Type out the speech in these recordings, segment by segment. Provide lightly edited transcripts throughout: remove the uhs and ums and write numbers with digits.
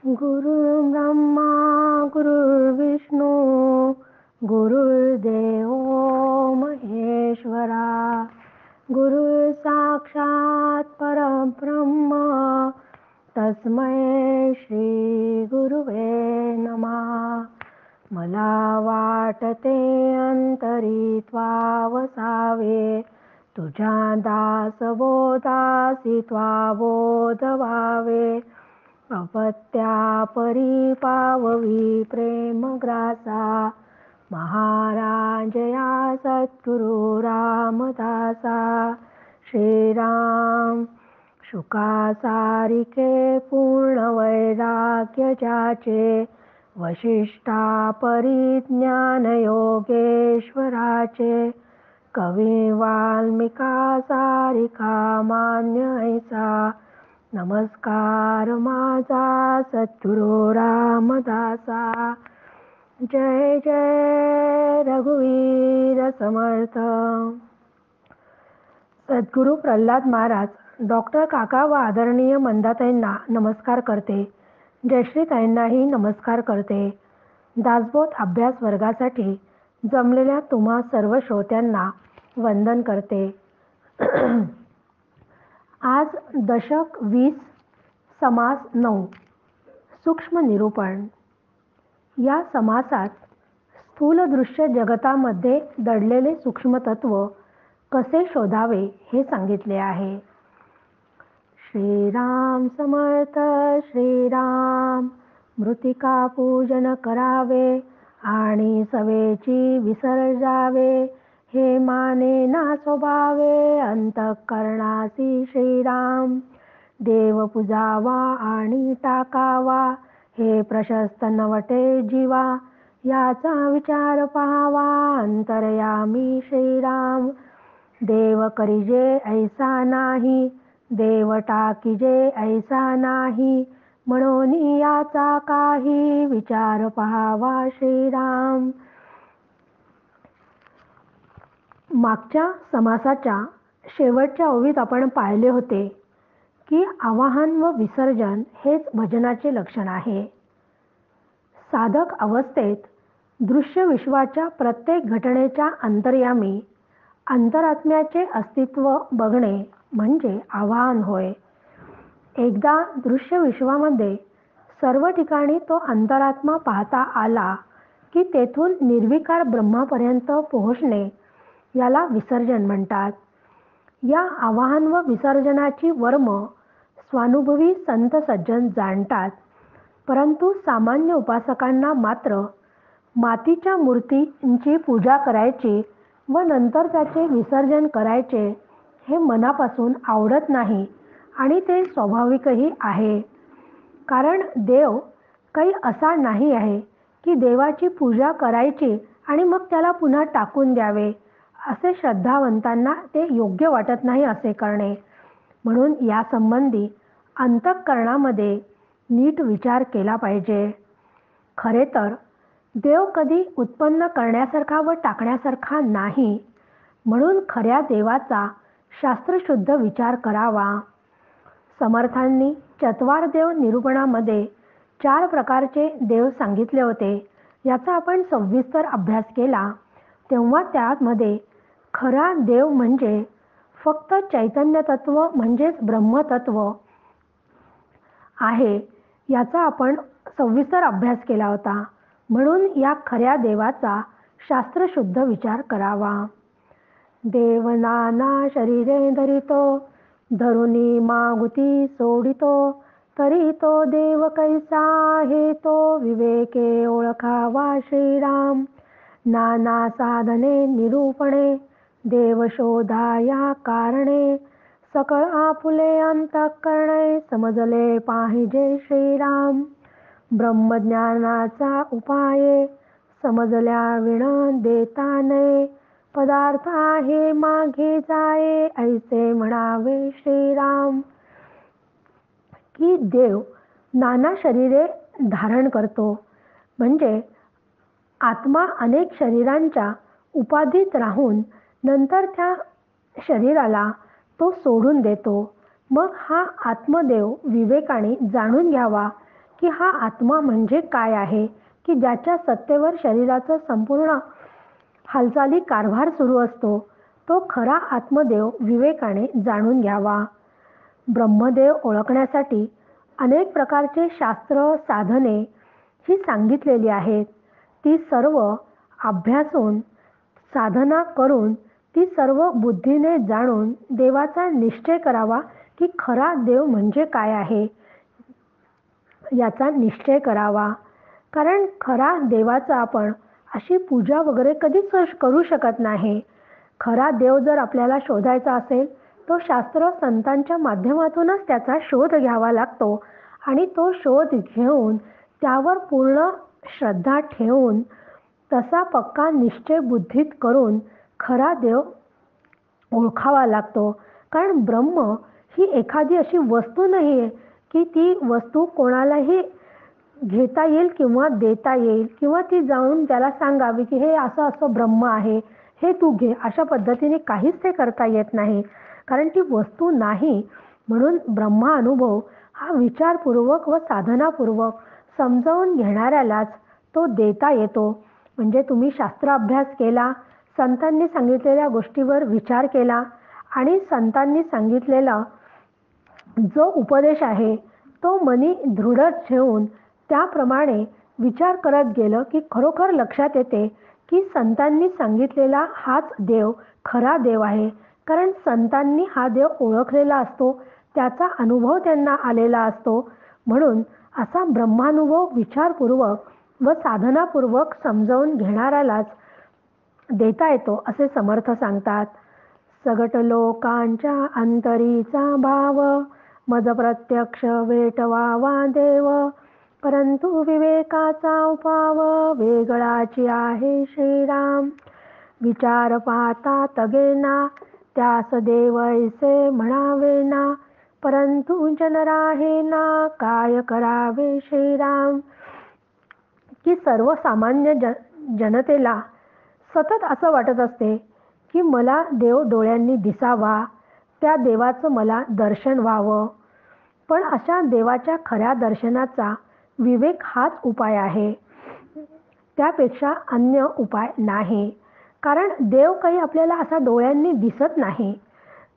गुरुर्ब्रह्मा गुरुर्विष्णू गुरुर्देव महेश्वरा गुरु साक्षात परब्रह्म तस्मै श्री गुरुवे नमः. मला वाटते अंतरी त्वावसावे तुझ्या दासबोधासी त्वा बोध व्हावे. अपत्या परिपाववी प्रेमग्रासा महाराज या सद्गुरु रामदासा. श्रीराम शुकासारिके पूर्ण वैराग्य ज्याचे वशिष्ठा परिज्ञान योगेश्वराचे. कवी वाल्मिका सारिका मान्य ऐसा नमस्कार माझा सद्गुरु रामदासा. जय जय रघुवीर समर्थ. सद्गुरु प्रल्हाद महाराज डॉक्टर काका व आदरणीय मंदाताईंना नमस्कार करते. जयश्रीताईंनाही नमस्कार करते. दासबोध अभ्यास वर्गासाठी जमलेल्या तुम्हा सर्व श्रोत्यांना वंदन करते. आज दशक 20 समास 9 सूक्ष्म निरूपण. या समासात स्थूल दृश्य जगतामध्ये दडलेले सूक्ष्म तत्व कसे शोधावे हे सांगितले आहे. श्रीराम समर्थ. श्रीराम मृतिका पूजन करावे आणि सवेची विसर्जावे हे माने ना स्वभावे. अंतःकरणासी श्रीराम देव पूजावा आणि टाकावा हे प्रशस्त नवटे जीवा याचा विचार पाहावा. अंतर्यामी श्रीराम देव करिजे ऐसा नाही देव टाकीजे ऐसा नाही म्हणून याचा काही विचार पाहावा. श्रीराम. मागच्या समासाच्या शेवटच्या ओवीत आपण पाहिले होते की आवाहन व विसर्जन हेच भजनाचे लक्षण आहे. साधक अवस्थेत दृश्य विश्वाच्या प्रत्येक घटनेच्या अंतर्यामी अंतरात्म्याचे अस्तित्व बघणे म्हणजे आवाहन होय. एकदा दृश्य विश्वामध्ये सर्व ठिकाणी तो अंतरात्मा पाहता आला की तेथून निर्विकार ब्रह्मापर्यंत पोहोचणे याला विसर्जन म्हणतात. या आवाहन व विसर्जनाची वर्म स्वानुभवी संत सज्जन जाणतात. परंतु सामान्य उपासकांना मात्र मातीच्या मूर्तींची पूजा करायची व नंतर त्याचे विसर्जन करायचे हे मनापासून आवडत नाही आणि ते स्वाभाविकही आहे. कारण देव काही असा नाही आहे की देवाची पूजा करायची आणि मग त्याला पुन्हा टाकून द्यावे असे श्रद्धावंतांना ते योग्य वाटत नाही असे करणे. म्हणून या संबंधी अंतःकरणामध्ये नीट विचार केला पाहिजे. खरे तर देव कधी उत्पन्न करण्यासारखा व टाकण्यासारखा नाही. म्हणून खऱ्या देवाचा शास्त्रशुद्ध विचार करावा. समर्थांनी चत्वार देव निरूपणामध्ये 4 प्रकारचे देव सांगितले होते. याचा आपण सविस्तर अभ्यास केला तेव्हा त्यामध्ये खरा देव म्हणजे फक्त चैतन्य तत्व म्हणजेच ब्रह्मतत्व आहे याचा आपण सविस्तर अभ्यास केला होता. म्हणून या खऱ्या देवाचा शास्त्रशुद्ध विचार करावा. देव नाना शरीरे धरितो धरुनी मागुती सोडितो तरी तो देव कैसा आहे तो विवेके ओळखावा. श्रीराम. नाना साधने निरूपणे देव शोधा या कारणे सकळ आपुले अंतःकरणे समजले पाहिजे. श्रीराम. ब्रह्मज्ञानाचा उपाये समजल्या विण देता नये पदार्थ आहे मागे जाये ऐसे म्हणावे. श्रीराम. की देव नाना शरीरे धारण करतो म्हणजे आत्मा अनेक शरीरांच्या उपाधीत राहून नंतर त्या शरीराला तो सोडून देतो. मग हा आत्मदेव विवेकाने जाणून घ्यावा की हा आत्मा म्हणजे काय आहे, की ज्याच्या सत्तेवर शरीराचं संपूर्ण हालचाली कारभार सुरू असतो, तो खरा आत्मदेव विवेकाने जाणून घ्यावा. ब्रह्मदेव ओळखण्यासाठी अनेक प्रकारचे शास्त्र साधने ही सांगितलेली आहेत. ती सर्व अभ्यासून साधना करून ती सर्व बुद्धीने जाणून देवाचा निश्चय करावा, की खरा देव म्हणजे काय आहे याचा निश्चय करावा. कारण खरा देवाचा आपण अशी पूजा वगैरे कधीच करू शकत नाही. खरा देव जर आपल्याला शोधायचा असेल, तो शास्त्र संतांच्या माध्यमातूनच त्याचा शोध घ्यावा लागतो आणि तो शोध घेऊन त्यावर पूर्ण श्रद्धा ठेवून तसा पक्का निश्चय बुद्धीत करून खरा देव ओळखावा लागतो. कारण ब्रह्म ही एखादी अशी वस्तू नाही आहे, की ती वस्तू कोणालाही घेता येईल किंवा देता येईल किंवा ती जाऊन त्याला सांगावी, की हे असं असं ब्रह्म आहे, हे तू घे. अशा पद्धतीने काहीच ते करता येत नाही. कारण ती वस्तू नाही. म्हणून ब्रह्मानुभव हा विचारपूर्वक व साधनापूर्वक समजावून घेणाऱ्यालाच तो देता येतो. म्हणजे तुम्ही शास्त्र अभ्यास केला, संतांनी सांगितलेल्या गोष्टीवर विचार केला आणि संतांनी सांगितलेला जो उपदेश आहे तो मनी दृढ ठेवून त्याप्रमाणे विचार करत गेलं, की खरोखर लक्षात येते की संतांनी सांगितलेला हाच देव खरा देव आहे. कारण संतांनी हा देव ओळखलेला असतो, त्याचा अनुभव त्यांना आलेला असतो. म्हणून असा ब्रह्मानुभव विचारपूर्वक व साधनापूर्वक समजावून घेणाऱ्यालाच देता येतो असे समर्थ सांगतात. सगट लोकांच्या अंतरीचा भाव मज प्रत्यक्ष वेटवावा देव, परंतु विवेकाचा उपाव वेगळाची आहे श्रीराम. विचार पाहता तगेना त्यास देव ऐसे म्हणावेना, परंतु जन राहेना काय करावे श्रीराम. की सर्वसामान्य जनतेला सतत असं वाटत असते की मला देव डोळ्यांनी दिसावा, त्या देवाचं मला दर्शन व्हावं. पण अशा देवाच्या खऱ्या दर्शनाचा विवेक हाच उपाय आहे, त्यापेक्षा अन्य उपाय नाही. कारण देव काही आपल्याला असा डोळ्यांनी दिसत नाही,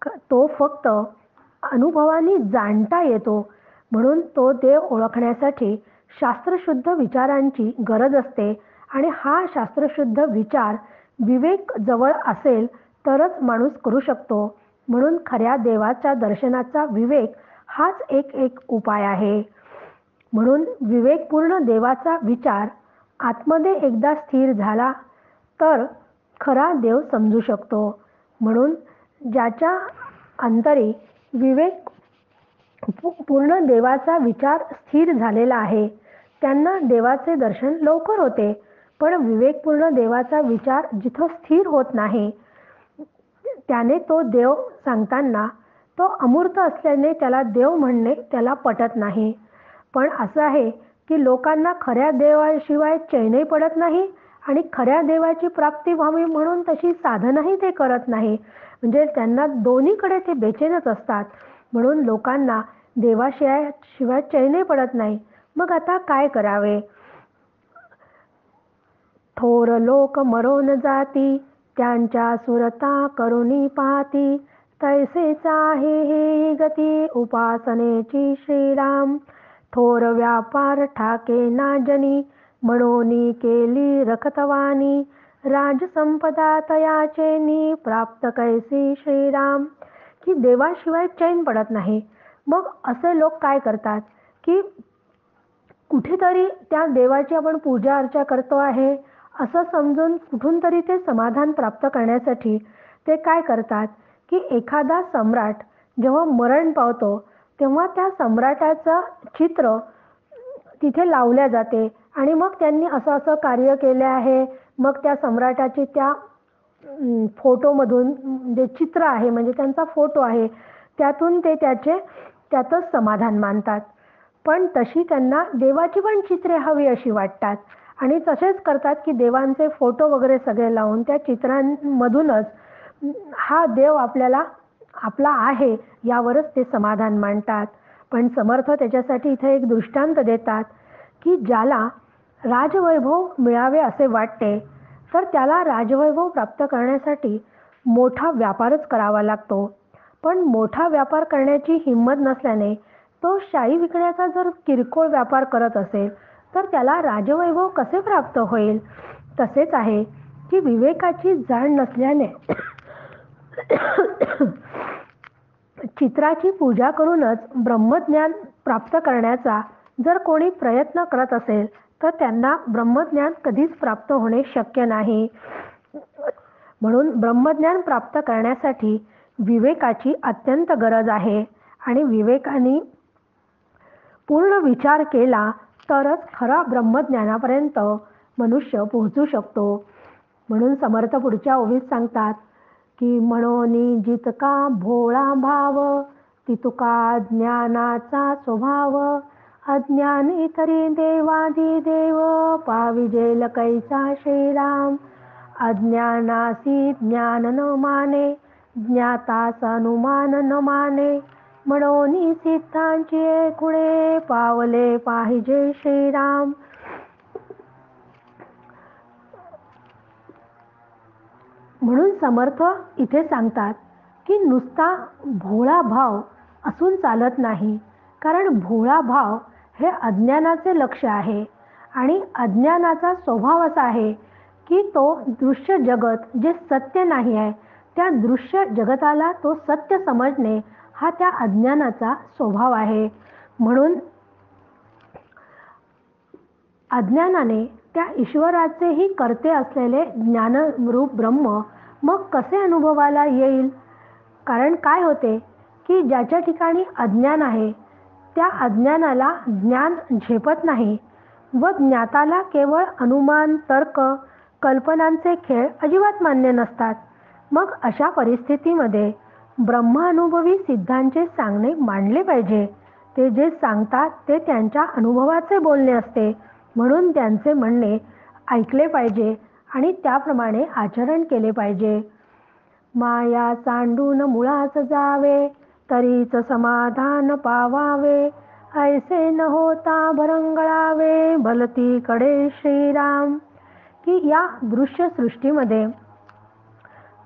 तो फक्त अनुभवाने जाणता येतो. म्हणून तो देव ओळखण्यासाठी शास्त्रशुद्ध विचारांची गरज असते आणि हा शास्त्रशुद्ध विचार विवेक जवळ असेल तरच माणूस करू शकतो. म्हणून खऱ्या देवाच्या दर्शनाचा विवेक हाच एक उपाय आहे. म्हणून विवेकपूर्ण देवाचा विचार आतमध्ये एकदा स्थिर झाला तर खरा देव समजू शकतो. म्हणून ज्याच्या अंतरी विवेक पूर्ण देवाचा विचार स्थिर झालेला आहे त्यांना देवाचे दर्शन लवकर होते. पण विवेकपूर्ण देवाचा विचार जिथं स्थिर होत नाही त्याने तो देव सांगताना तो अमूर्त असल्याने त्याला देव म्हणणे त्याला पटत नाही. पण असं आहे की लोकांना खऱ्या देवाशिवाय चैनही पडत नाही आणि खऱ्या देवाची प्राप्ती व्हावी म्हणून तशी साधनाही ते करत नाही. म्हणजे त्यांना दोन्हीकडे ते बेचैनच असतात. म्हणून लोकांना देवाशिवाय चैनही पडत नाही. मग आता काय करावे? थोर लोक मरोन जाती त्यांच्या सुरता करुणी पाहती, तैसेच आहे हे गती उपासनेची श्रीराम. थोर व्यापार ठाके नाजनी म्हणून केली रखतवानी, राजसंपदा तयाचेनी प्राप्त कैसी श्रीराम. की देवाशिवाय चैन पडत नाही. मग असे लोक काय करतात की कुठेतरी त्या देवाची आपण पूजा अर्चा करतो आहे असं समजून कुठून तरी ते समाधान प्राप्त करण्यासाठी ते काय करतात की एखादा सम्राट जेव्हा मरण पावतो तेव्हा त्या सम्राटाचं चित्र तिथे लावल्या जाते आणि मग त्यांनी असं असं कार्य केले आहे. मग त्या सम्राटाची त्या फोटोमधून जे चित्र आहे म्हणजे त्यांचा फोटो आहे त्यातून ते त्यातच समाधान मानतात. पण तशी त्यांना देवाची पण चित्रे हवी अशी वाटतात आणि तसेच करतात की देवांचे फोटो वगैरे सगळे लावून त्या चित्रांमधूनच हा देव आपला आहे यावरच ते समाधान मानतात. पण समर्थ त्याच्यासाठी इथे एक दृष्टांत देतात की ज्याला राजवैभव मिळावे असे वाटते तर त्याला राजवैभव प्राप्त करण्यासाठी मोठा व्यापारच करावा लागतो. पण मोठा व्यापार करण्याची हिंमत नसल्याने तो शाई विकण्याचा जर किरकोळ व्यापार करत असेल तर त्याला राजवैभव कसे प्राप्त होईल. तसेच आहे की विवेकाची जाण नसल्याने चित्राची पूजा करूनच ब्रह्मज्ञान प्राप्त करण्याचा जर कोणी प्रयत्न करत असेल तर त्यांना ब्रह्मज्ञान कधीच प्राप्त होणे शक्य नाही. म्हणून ब्रह्मज्ञान प्राप्त करण्यासाठी विवेकाची अत्यंत गरज आहे आणि विवेकाने पूर्ण विचार केला तरच खरा ब्रह्मज्ञानापर्यंत मनुष्य पोहोचू शकतो. म्हणून समर्थ पुढच्या ओवीत सांगतात की म्हणून जितका भोळा भाव तितुका ज्ञानाचा स्वभाव अज्ञानी तरी देवादिदेव पाविजेल कैसा श्रीराम अज्ञानासी ज्ञान न माने ज्ञातास अनुमान न माने म्हणून सिद्धांची खुणे पावले पाहिजे श्रीराम. म्हणून समर्थ इथे सांगतात की नुसता भोळा भाव असून चालत नाही, कारण भोळा भाव हे अज्ञानाचे लक्ष्य आहे आणि अज्ञानाचा स्वभाव असा आहे की तो दृश्य जगत जे सत्य नाही आहे त्या दृश्य जगताला तो सत्य समजणे हा त्या अज्ञानाचा स्वभाव आहे. म्हणून अज्ञानाने त्या ईश्वराचेही कर्ते असलेले ज्ञानरूप ब्रह्म मग कसे अनुभवाला येईल. कारण काय होते की ज्याच्या ठिकाणी अज्ञान आहे त्या अज्ञानाला ज्ञान झेपत नाही व ज्ञाताला केवळ अनुमान तर्क कल्पनांचे खेळ अजिबात मान्य नसतात. मग अशा परिस्थितीमध्ये ब्रह्मानुभवी सिद्धांचे सांगणे मांडले पाहिजे. ते जे सांगतात ते त्यांच्या अनुभवाचे बोलणे असते, म्हणून त्यांचे म्हणणे ऐकले पाहिजे आणि त्याप्रमाणे आचरण केले पाहिजे. माया सांडून मुळास जावे तरीच समाधान पावावे ऐसे न होता भरंगळावे भलती कडे श्रीराम. की या दृश्य सृष्टीमध्ये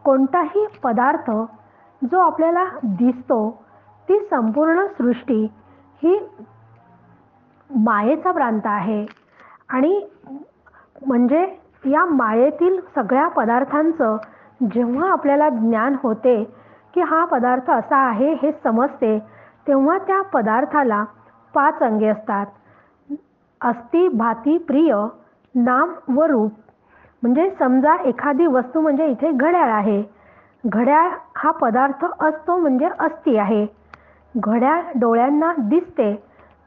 कोणताही पदार्थ जो आपल्याला दिसतो ती संपूर्ण सृष्टी ही मायेचा प्रांत आहे आणि म्हणजे या मायेतील सगळ्या पदार्थांचं जेव्हा आपल्याला ज्ञान होते की हा पदार्थ असा आहे हे समजते तेव्हा त्या पदार्थाला 5 अंगे असतात. अस्ति भाती प्रिय नाम व रूप. म्हणजे समजा एखादी वस्तू म्हणजे इथे घड्याळ आहे. घड्याळ हा पदार्थ असतो म्हणजे अस्ति आहे. घड्याळ डोळ्यांना दिसते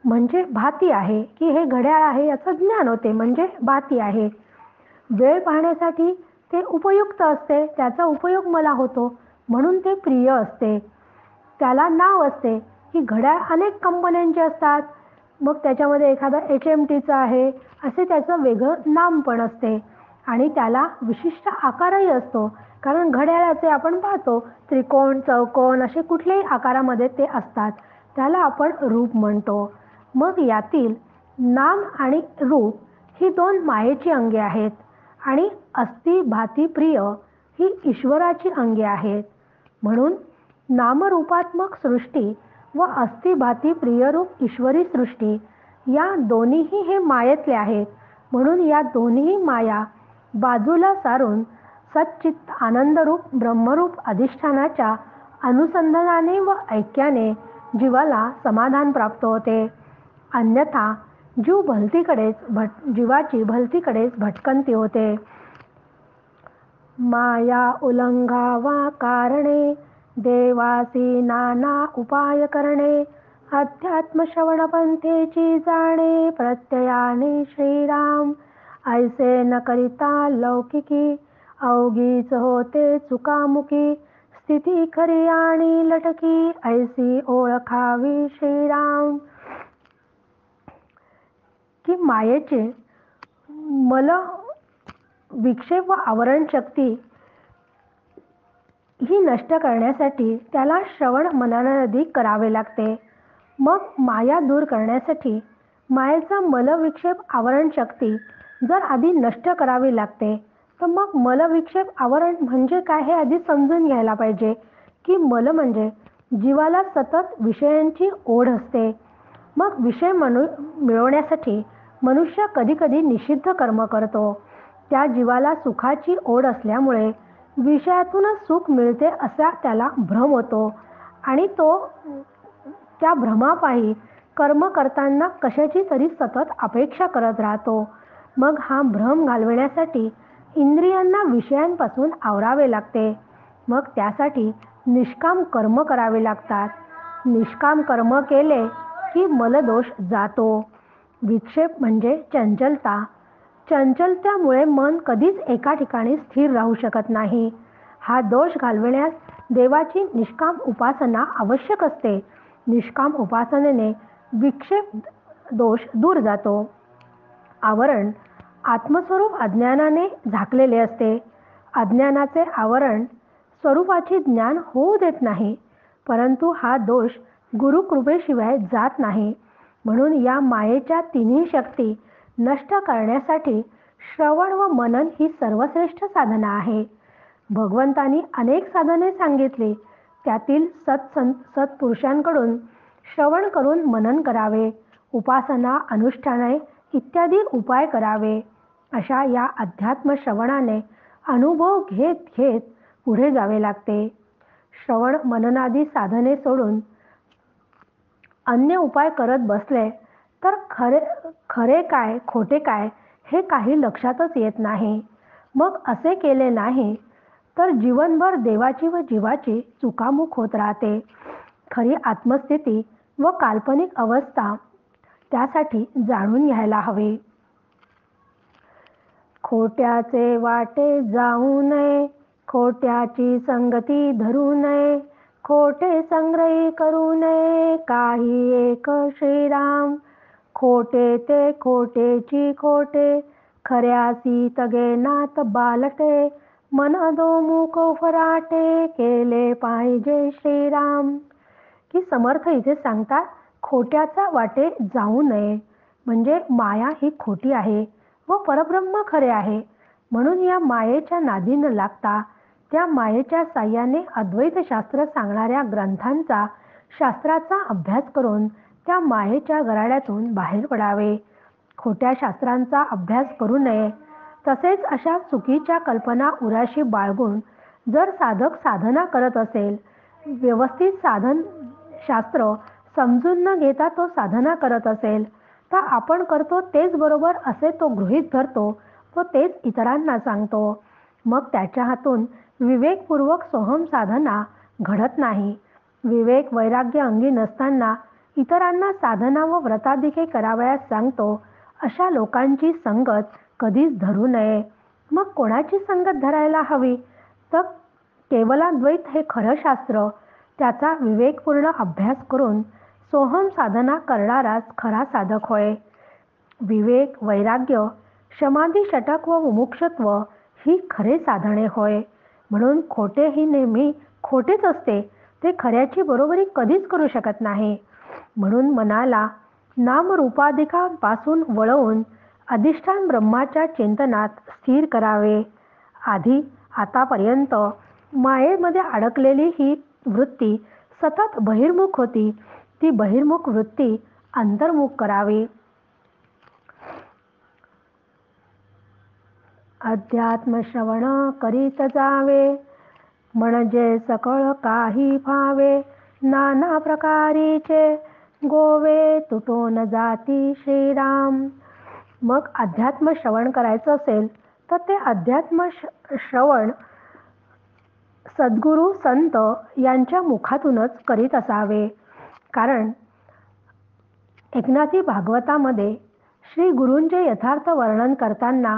म्हणजे भाती आहे की हे घड्याळ आहे याचं ज्ञान होते म्हणजे भाती आहे. वेळ पाहण्यासाठी ते उपयुक्त असते, त्याचा उपयोग मला होतो म्हणून ते प्रिय असते. त्याला नाव असते की घड्याळ अनेक कंपन्यांचे असतात, मग त्याच्यामध्ये एखादा HMTचं आहे असे त्याचं वेगळं नाम पण असते आणि त्याला विशिष्ट आकारही असतो. कारण घड्याळाचे आपण पाहतो त्रिकोण चौकोन असे कुठल्याही आकारामध्ये ते असतात, त्याला आपण रूप म्हणतो. मग यातील नाम आणि रूप ही 2 मायेची अंगे आहेत आणि अस्ति भाती प्रिय ही ईश्वराची अंगे आहेत. म्हणून नामरूपात्मक सृष्टी व अस्ति भाती प्रियरूप ईश्वरी सृष्टी या दोन्हीही हे मायेतले आहेत. म्हणून या दोन्ही माया बाजूला सारून सच्चित आनंदरूप ब्रह्मरूप अधिष्ठानाच्या अनुसंधानाने व ऐक्याने जीवाला समाधान प्राप्त होते. अन्यथा जीवाची भलतीकडेच भटकंती होते. माया उल्लंघावा कारणे देवासी नाना उपाय करणे अध्यात्म श्रवण पंथेची जाणे प्रत्ययाने श्रीराम ऐसे न करिता लौकिकी अवघीच होते चुकामुकी स्थिती खरी आणि लटकी ऐसी ओळखावी श्रीराम. की मायेचे मल विक्षेप व आवरण शक्ती ही नष्ट करण्यासाठी त्याला श्रवण मननादी करावे लागते. मग माया दूर करण्यासाठी मायेचा मलविक्षेप आवरण शक्ती जर आधी नष्ट करावी लागते, तर मग मलविक्षेप आवरण म्हणजे काय हे आधी समजून घ्यायला पाहिजे की मल म्हणजे जीवाला सतत विषयांची ओढ असते. मग विषय मिळवण्यासाठी मनुष्य कधीकधी निषिद्ध कर्म करतो. त्या जीवाला सुखाची ओढ असल्यामुळे विषयातूनच सुख मिळते असा त्याला भ्रम होतो आणि तो त्या भ्रमापायी कर्म करताना कशाची तरी सतत अपेक्षा करत राहतो. मग हा भ्रम घालविण्यासाठी इंद्रियांना विषयांपासून आवरावे लागते. मग त्यासाठी निष्काम कर्म करावे लागतात. निष्काम कर्म केले की मलदोष जातो. विक्षेप म्हणजे चंचलता. चंचलतेमुळे मन कधीच एका ठिकाणी स्थिर राहू शकत नाही. हा दोष घालविण्यास देवाची निष्काम उपासना आवश्यक असते. निष्काम उपासनेने विक्षेप दोष दूर जातो. आवरण आत्मस्वरूप अज्ञानाने झाकलेले असते. अज्ञानाचे आवरण स्वरूपाचे ज्ञान होऊ देत नाही. परंतु हा दोष गुरुकृपेशिवाय जात नाही. म्हणून या मायेच्या तिन्ही शक्ती नष्ट करण्यासाठी श्रवण व मनन ही सर्वश्रेष्ठ साधना आहे. भगवंतांनी अनेक साधने सांगितली. त्यातील सत्पुरुषांकडून श्रवण करून मनन करावे, उपासना, अनुष्ठाने इत्यादी उपाय करावे. अशा या अध्यात्म श्रवणाने अनुभव घेत घेत पुढे जावे लागते. श्रवण मननादी साधने सोडून अन्य उपाय करत बसले तर खरे काय खोटे काय हे काही लक्षातच येत नाही. मग असे केले नाही तर जीवनभर देवाची व जीवाची चुकामुक होत राहते. खरी आत्मस्थिती व काल्पनिक अवस्था त्यासाठी जाणून घ्यायला हवी. खोट्याचे वाटे जाऊ नये, खोट्याची संगती धरू नये, खोटे संग्रही करू नये काही एक श्रीराम. खोटे ते खोटेची खोटे, खऱ्यासी तगे नात बालटे, मन दोमुख फराटे केले पाहिजे श्रीराम. की समर्थ इथे सांगतात खोट्याचा वाटे जाऊ नये, म्हणजे माया ही खोटी आहे व परब्रह्म खरे आहे. म्हणून या मायेच्या नादी न लागता त्या मायेच्या साह्याने अद्वैत शास्त्र सांगणाऱ्या ग्रंथांचा, शास्त्राचा अभ्यास करून त्या मायेच्या गराड्यातून बाहेर पडावे. खोट्या शास्त्रांचा अभ्यास करू नये. तसेच अशा चुकीच्या कल्पना उराशी बाळगून जर साधक साधना करत असेल, व्यवस्थित साधन शास्त्र समजून न घेता तो साधना करत असेल, तर आपण करतो तेच बरोबर असे तो गृहीत धरतो व तेच इतरांना सांगतो. मग त्याच्या हातून विवेकपूर्वक सोहम साधना घडत नाही. विवेक वैराग्य अंगी नसताना इतरांना साधना व व्रताधिके करावयास सांगतो, अशा लोकांची संगत कधीच धरू नये. मग कोणाची संगत धरायला हवी? तर केवलाद्वैत हे खरं शास्त्र, त्याचा विवेकपूर्ण अभ्यास करून सोहम साधना करणाराच खरा साधक होय. विवेक, वैराग्य, समाधी, षटक व मुमुक्षत्व ही खरे साधने होय. म्हणून खोटे ही नेहमी खोटेच असते, ते खऱ्याची बरोबरी कधीच करू शकत नाही. म्हणून मनाला नामरूपाधिकांपासून वळवून अधिष्ठान ब्रह्माच्या चिंतनात स्थिर करावे. आतापर्यंत मायेमध्ये अडकलेली ही वृत्ती सतत बहिर्मुख होती, ती बहिर्मुख वृत्ती अंतर्मुख करावी. अध्यात्म श्रवण करीत जावे, म्हणजे सकळ काही भावे, नाना प्रकारीचे गोवे तुटून जाती श्रीराम. मग अध्यात्म श्रवण करायचं असेल तर ते अध्यात्म श्रवण सद्गुरू संत यांच्या मुखातूनच करीत असावे. कारण एकनाथी भागवतामध्ये श्री गुरूंचे यथार्थ वर्णन करताना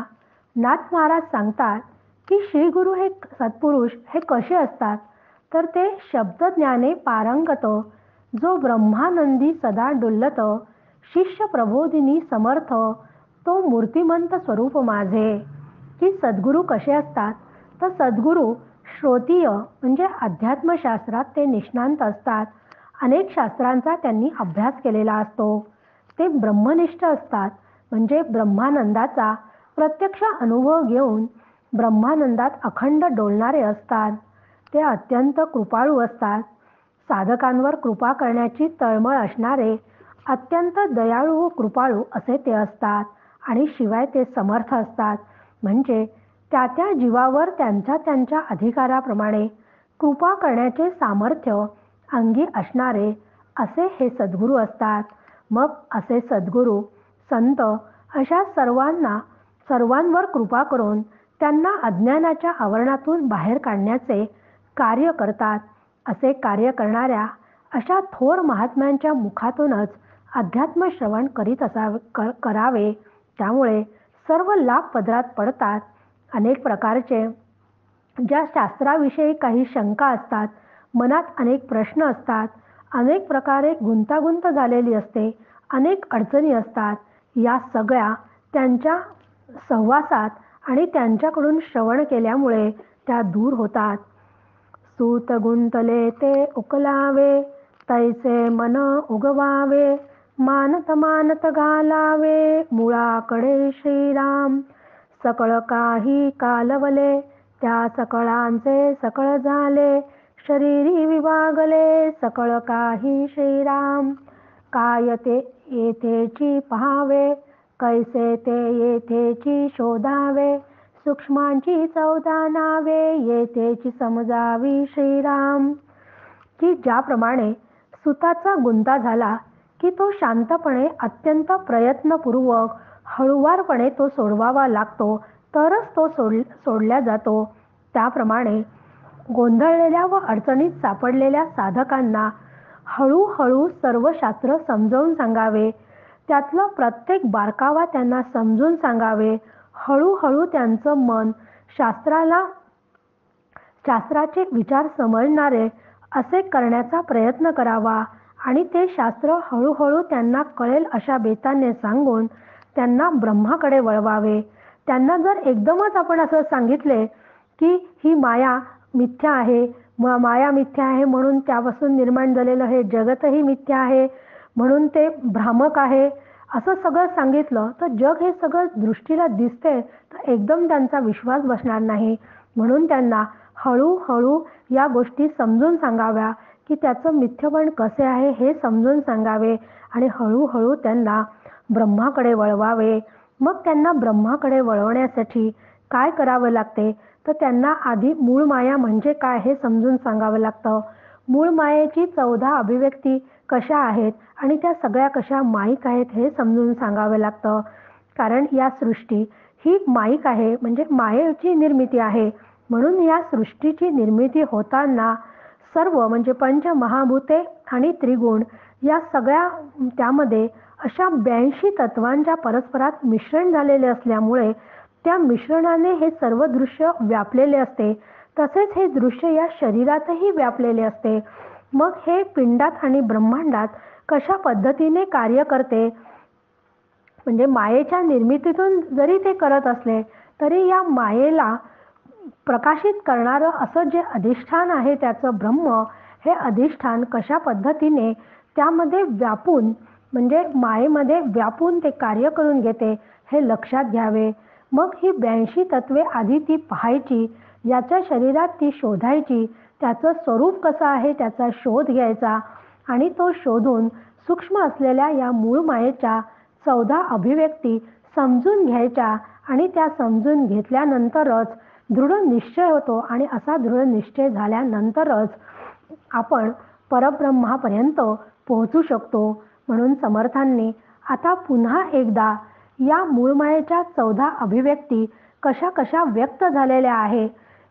नाथ महाराज सांगतात की श्री गुरु हे सत्पुरुष हे कसे असतात, तर ते शब्दज्ञाने पारंगत, जो ब्रह्मानंदी सदा डुल्लत, शिष्य प्रबोधिनी समर्थ, तो मूर्तिमंत स्वरूप माझे. की सद्गुरू कसे असतात, तर सद्गुरू श्रोतीय म्हणजे अध्यात्मशास्त्रात ते निष्णांत असतात अनेक शास्त्रांचा त्यांनी अभ्यास केलेला असतो. ते ब्रह्मनिष्ठ असतात, म्हणजे ब्रह्मानंदाचा प्रत्यक्ष अनुभव घेऊन ब्रह्मानंदात अखंड डोलणारे असतात. ते अत्यंत कृपाळू असतात. साधकांवर कृपा करण्याची तळमळ असणारे अत्यंत दयाळू व कृपाळू असे ते असतात. आणि शिवाय ते समर्थ असतात, म्हणजे त्या त्या जीवावर त्यांच्या त्यांच्या अधिकाराप्रमाणे कृपा करण्याचे सामर्थ्य अंगी असणारे असे हे सद्गुरू असतात. मग असे सद्गुरू संत अशा सर्वांवर कृपा करून त्यांना अज्ञानाच्या आवरणातून बाहेर काढण्याचे कार्य करतात. असे कार्य करणाऱ्या अशा थोर महात्म्यांच्या मुखातूनच अध्यात्म श्रवण करीत करावे. त्यामुळे सर्व लाभ पदरात पडतात. अनेक प्रकारचे ज्या शास्त्राविषयी काही शंका असतात, मनात अनेक प्रश्न असतात, अनेक प्रकारे गुंतागुंत झालेली असते, अनेक अडचणी असतात, या सगळ्या त्यांच्या सहवासात आणि त्यांच्याकडून श्रवण केल्यामुळे त्या दूर होतात. सूत गुंतले ते उकलावे, तैसे मन उगवावे, मानत मानत घालावे मुळाकडे श्रीराम. सकळ काही कालवले, त्या सकळांचे सकळ झाले, शरीरी विभागले सकळ काही श्रीराम. काय ते येथेची पहावे, कैसे ते येथेची शोधावे, सूक्ष्मांची 14 नावे येथेची समजावी श्रीराम. की ज्याप्रमाणे सुताचा गुंता झाला की तो शांतपणे अत्यंत प्रयत्नपूर्वक हळुवारपणे तो सोडवावा लागतो, तरच तो सोडल्या जातो. त्याप्रमाणे गोंधळलेल्या व अडचणीत सापडलेल्या साधकांना हळूहळू सर्व शास्त्र समजावून सांगावे. त्यातलं प्रत्येक बारकावा त्यांना समजून सांगावे. हळूहळू त्यांचं मन शास्त्राचे विचार समजणारे असे करण्याचा प्रयत्न करावा आणि ते शास्त्र हळूहळू त्यांना कळेल अशा बेताने सांगून त्यांना ब्रह्माकडे वळवावे. त्यांना जर एकदमच आपण असं सांगितले की ही माया मिथ्या आहे, माया मिथ्या आहे म्हणून त्यापासून निर्माण झालेलं हे जगतही मिथ्या आहे म्हणून ते भ्रामक आहे, असं सगळं सांगितलं तर जग हे सगळं दृष्टीला दिसते तर एकदम त्यांचा विश्वास बसणार नाही. म्हणून त्यांना हळूहळू या गोष्टी समजून सांगाव्या की त्याचं मिथ्यपण कसे आहे हे समजून सांगावे आणि हळूहळू त्यांना ब्रह्माकडे वळवावे. मग त्यांना ब्रह्माकडे वळवण्यासाठी काय करावं लागते तर त्यांना आधी मूळ माया म्हणजे काय हे समजून सांगावं लागतं. मूळ मायेची 14 अभिव्यक्ती कशा आहेत आणि त्या सगळ्या कशा माईक आहेत हे समजून सांगावं लागतं. कारण या सृष्टी ही माईक आहे, म्हणजे मायेची निर्मिती आहे. म्हणून या सृष्टीची निर्मिती होताना सर्व म्हणजे पंचमहाभूते आणि त्रिगुण या सगळ्या त्यामध्ये अशा 82 तत्वांच्या परस्परात मिश्रण झालेले असल्यामुळे त्या मिश्रणाने हे सर्व दृश्य व्यापलेले असते. तसेच हे दृश्य या शरीरातही व्यापलेले असते. मग हे पिंडात आणि ब्रह्मांडात कशा पद्धतीने कार्य करते, म्हणजे मायेच्या निर्मितीतून जरी ते करत असले तरी या मायेला प्रकाशित करणारं असं जे अधिष्ठान आहे त्याचं ब्रह्म, हे अधिष्ठान कशा पद्धतीने त्यामध्ये व्यापून म्हणजे मायेमध्ये व्यापून ते कार्य करून घेते हे लक्षात घ्यावे. मग ही 82 तत्वे आधी ती पाहायची, याच्या शरीरात ती शोधायची, त्याचं स्वरूप कसं आहे त्याचा शोध घ्यायचा आणि तो शोधून सूक्ष्म असलेल्या या मूळ मायेच्या 14 अभिव्यक्ती समजून घ्यायच्या आणि त्या समजून घेतल्यानंतरच दृढ निश्चय होतो आणि असा दृढ निश्चय झाल्यानंतरच आपण परब्रह्मापर्यंत पोहोचू शकतो. म्हणून समर्थांनी आता पुन्हा एकदा या मूळमायेच्या 14 अभिव्यक्ती कशा कशा व्यक्त झालेल्या आहे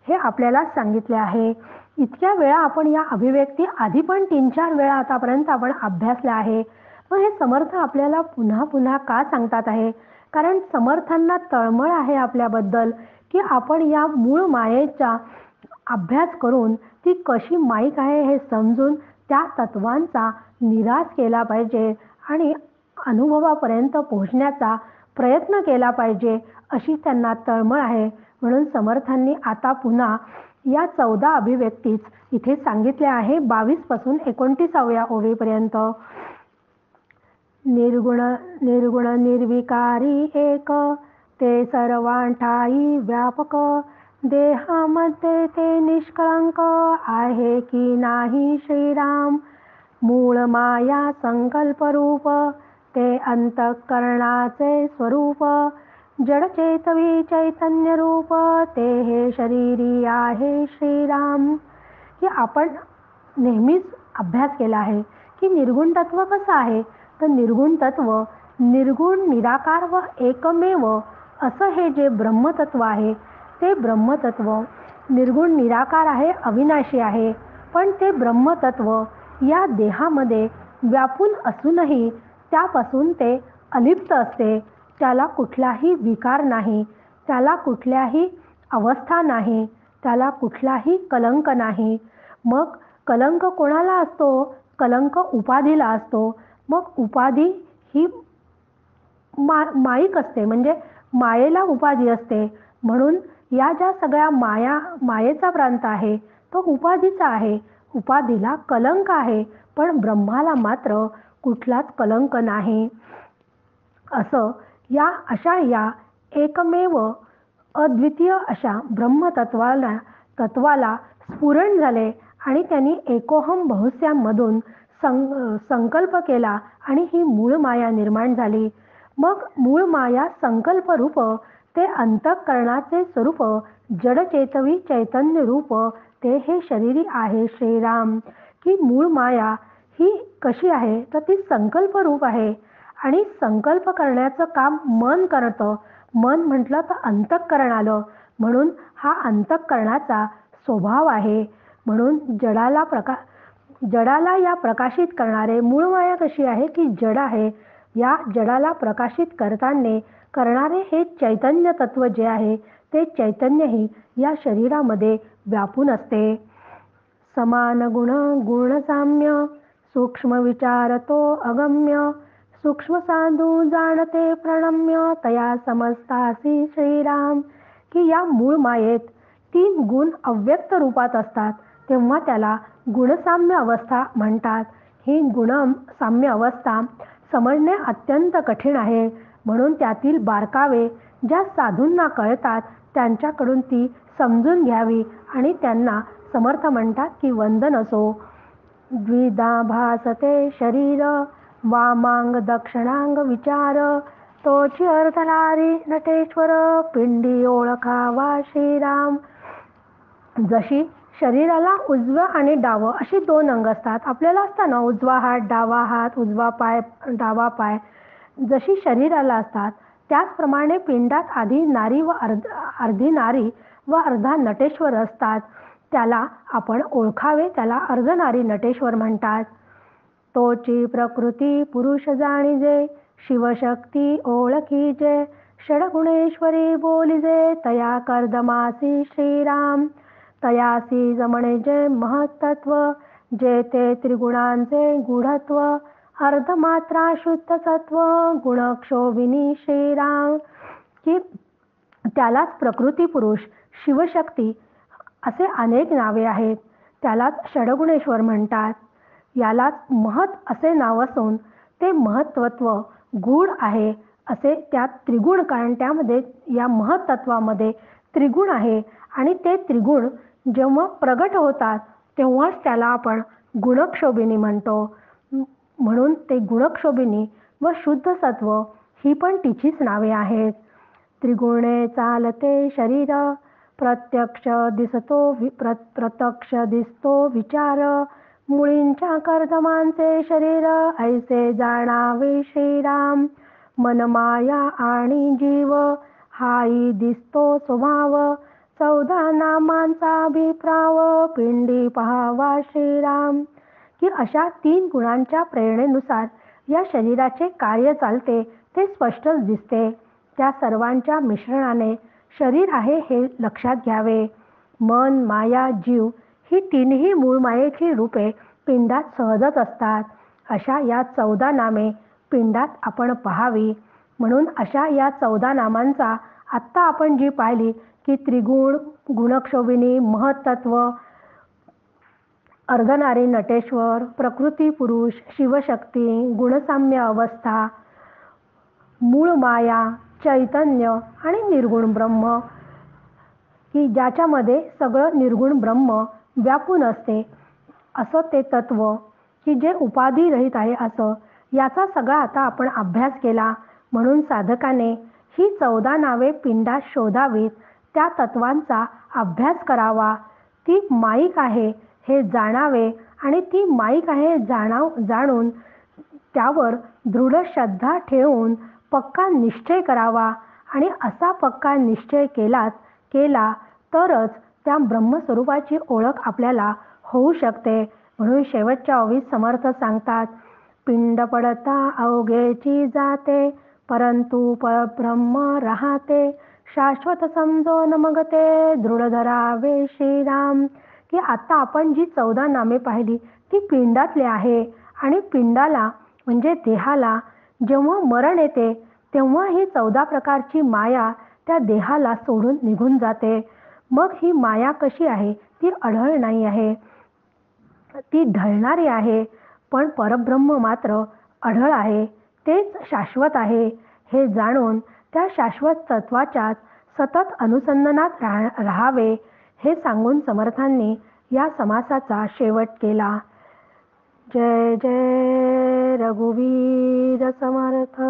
हे आपल्याला सांगितले आहे. इतक्या वेळा आपण या अभिव्यक्ती आधी पण 3-4 वेळा आतापर्यंत आपण अभ्यासल्या आहे. मग हे समर्थ आपल्याला पुन्हा पुन्हा का सांगतात आहे? कारण समर्थांना तळमळ आहे आपल्याबद्दल की आपण या मूळ मायेचा अभ्यास करून ती कशी माईक आहे हे समजून त्या तत्वांचा निराश केला पाहिजे आणि अनुभवापर्यंत पोहोचण्याचा प्रयत्न केला पाहिजे, अशी त्यांना तळमळ आहे. म्हणून समर्थांनी आता पुन्हा या 14 अभिव्यक्तीच इथे सांगितल्या आहे 22 पासून 29व्या ओवीपर्यंत. निर्गुण निर्गुण निर्विकारी एक, ते सर्वांठाई व्यापक. देहामध्ये ते निष्कळंक, आहे की नाही श्रीराम. मूळ माया संकल्परूप, ते अंतःकरणाचे स्वरूप. जडचेतवी चैतन्य रूप, ते हे शरीरी आहे श्रीराम. की आपण नेहमीच अभ्यास केला आहे की निर्गुण तत्व कसं आहे. तर निर्गुण तत्व निर्गुण निराकार व एकमेव असं हे जे ब्रह्मतत्व आहे ते ब्रह्मतत्व निर्गुण निराकार आहे, अविनाशी आहे. पण ते ब्रह्मतत्व या देहामध्ये व्यापून असूनही त्यापासून ते अलिप्त असते. त्याला कुठलाही विकार नाही, त्याला कुठल्याही अवस्था नाही, त्याला कुठलाही कलंक नाही. मग कलंक कोणाला असतो. कलंक उपाधीला असतो. मग उपाधी ही माईक असते, म्हणजे मायेला उपाधी असते. म्हणून या ज्या सगळ्या मायेचा प्रांत आहे तो उपाधीचा आहे. उपाधीला कलंक आहे, पण ब्रह्माला मात्र कुठलाच कलंक नाही. असं अशा एकमेव अद्वितीय अशा तत्वाला स्फुरण झाले आणि त्यांनी एकोहम बहुस्यामधून संकल्प केला आणि ही मूळ माया निर्माण झाली. मग मूळ माया संकल्प रूप, ते अंतःकरणाचे स्वरूप, जडचेतवी चैतन्य रूप, ते हे शरीरी आहे श्रीराम. की मूळ माया ही कशी आहे तर ती संकल्प रूप आहे आणि संकल्प करण्याचं काम मन करतं. मन म्हटलं तर अंतःकरण आलं, म्हणून हा अंतःकरणाचा स्वभाव आहे. म्हणून जडाला या प्रकाशित करणारे मूळ माया कशी आहे की जड आहे. या जडाला प्रकाशित करणारे हे चैतन्य तत्व जे आहे ते चैतन्यही या शरीरामध्ये व्यापून असते. समान गुण गुण साम्य, सूक्ष्म विचार तो अगम्य. सूक्ष्म साधू जाणते प्रणम्य, तया समजतासी श्रीराम. की या मूळ मायेत 3 गुण अव्यक्त रूपात असतात, तेव्हा त्याला गुणसाम्य अवस्था म्हणतात. ही गुणसाम्य अवस्था समजणे अत्यंत कठीण आहे. म्हणून त्यातील बारकावे ज्या साधूंना कळतात त्यांच्याकडून ती समजून घ्यावी आणि त्यांना समर्थ म्हणतात की वंदन असो. द्विधा भासते शरीर, वामांग दक्षिणांग विचार. तोची अर्धनारी नटेश्वर, पिंडी ओळखावा श्रीराम. जशी शरीराला उजवं आणि डावं अशी 2 अंग असतात. आपल्याला असतात ना, उजवा हात डावा हात, उजवा पाय डावा पाय. जशी शरीराला असतात त्याचप्रमाणे पिंडात आधी नारी व अर्धी नारी व अर्धा नटेश्वर असतात. त्याला आपण ओळखावे, त्याला अर्धनारी नटेश्वर म्हणतात. तोची प्रकृती पुरुष जाणीजे, शिवशक्ती ओळखीजे. षडगुणेश्वरी बोलिजे, तया कर्दमासी श्रीराम. तयासी जमणे जे महत्त्व, जे ते त्रिगुणांचे गूढत्व. अर्धमात्रा शुद्ध सत्व, गुणक्षोभिनी श्रीराम. की त्यालाच प्रकृती पुरुष, शिवशक्ती असे अनेक नावे आहेत. त्यालाच षडगुणेश्वर म्हणतात. यालाच महत असे नाव असून ते महत्त्वत्व गूढ आहे असे त्यात त्रिगुण, कारण त्यामध्ये या महत्त्वामध्ये त्रिगुण आहे आणि ते त्रिगुण जेव्हा प्रगट होतात तेव्हाच त्याला आपण गुणक्षोभिनी म्हणतो. म्हणून ते गुणक्षोभिनी व शुद्ध सत्व ही पण तिचीच नावे आहेत. त्रिगुणे चालते शरीर, प्रत्यक्ष दिसतो विचार. मुळींच्या कर्दमांचे शरीर, ऐसे जाणावे श्रीराम. मन माया आणि जीव, हाही दिसतो स्वभाव. 14 नामांचा अभिप्राव, पिंडी पहावा श्रीराम. की अशा 3 गुणांच्या प्रेरणेनुसार या शरीराचे कार्य चालते ते स्पष्टच दिसते. त्या सर्वांच्या मिश्रणाने शरीर आहे हे लक्षात घ्यावे. मन माया जीव ही 3ही मूळ मायेची रूपे पिंडात सहजच असतात. अशा या 14 नामे पिंडात आपण पहावी. म्हणून अशा या 14 नामांचा आत्ता आपण जी पाहिली की त्रिगुण, गुणक्षोभिनी, महत्त्व, अर्धनारी नटेश्वर, प्रकृती पुरुष, शिवशक्ती, गुणसाम्य अवस्था, मूळ माया, चैतन्य आणि निर्गुण ब्रह्म, की ज्याच्यामध्ये सगळं निर्गुण ब्रह्म व्यापून असते असं ते तत्व, की जे उपाधिरहित आहे असं, याचा सगळा आता आपण अभ्यास केला. म्हणून साधकाने ही 14 नावे पिंडात शोधावीत, त्या तत्वांचा अभ्यास करावा. ती माईक आहे हे जाणावे आणि ती माईक आहे हे जाणून त्यावर दृढ श्रद्धा ठेवून पक्का निश्चय करावा. आणि असा पक्का निश्चय केला तरच त्या ब्रह्मस्वरूपाची ओळख आपल्याला होऊ शकते. म्हणून शेवटच्या ओवीत समर्थ सांगतात, पिंड पडता अवघेची जाते, परंतु परब्रह्म राहते, शाश्वत समजोन मग ते दृढ धरावे श्रीराम. की आता आपण जी 14 नामे पाहिली ती पिंडातली आहे आणि पिंडाला म्हणजे देहाला जेव्हा मरण येते तेव्हा ही 14 प्रकारची माया त्या देहाला सोडून निघून जाते. मग ही माया कशी आहे? ती अढळ नाही आहे, ती ढळणारी आहे. पण परब्रह्म मात्र अढळ आहे, तेच शाश्वत आहे हे जाणून त्या शाश्वत तत्वाच्याच सतत अनुसंधानात राहावे हे सांगून समर्थांनी या समासाचा शेवट केला. जय जय रघुवीर समर्थ.